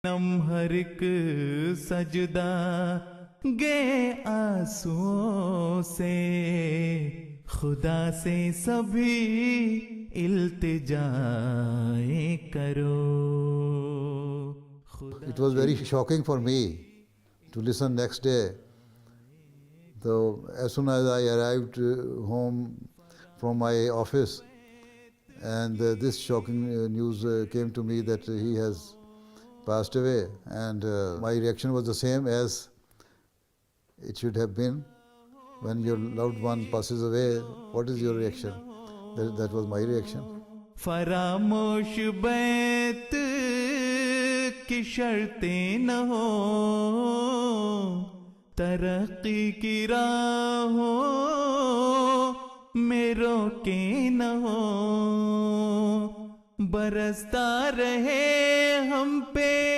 हर एक सजदा गए आंसुओं से, खुदा से सभी इल्तिजाएं करो। It was very shocking for me to listen next day. So as soon as I arrived home from my office, and this shocking news came to me that he has passed away, and my reaction was the same as it should have been. When your loved one passes away, what is your reaction? That was my reaction. फरामोश बैत की शर्तें न हो, तरक्की की राहों में रोके न हो, बरसता रहे हम पे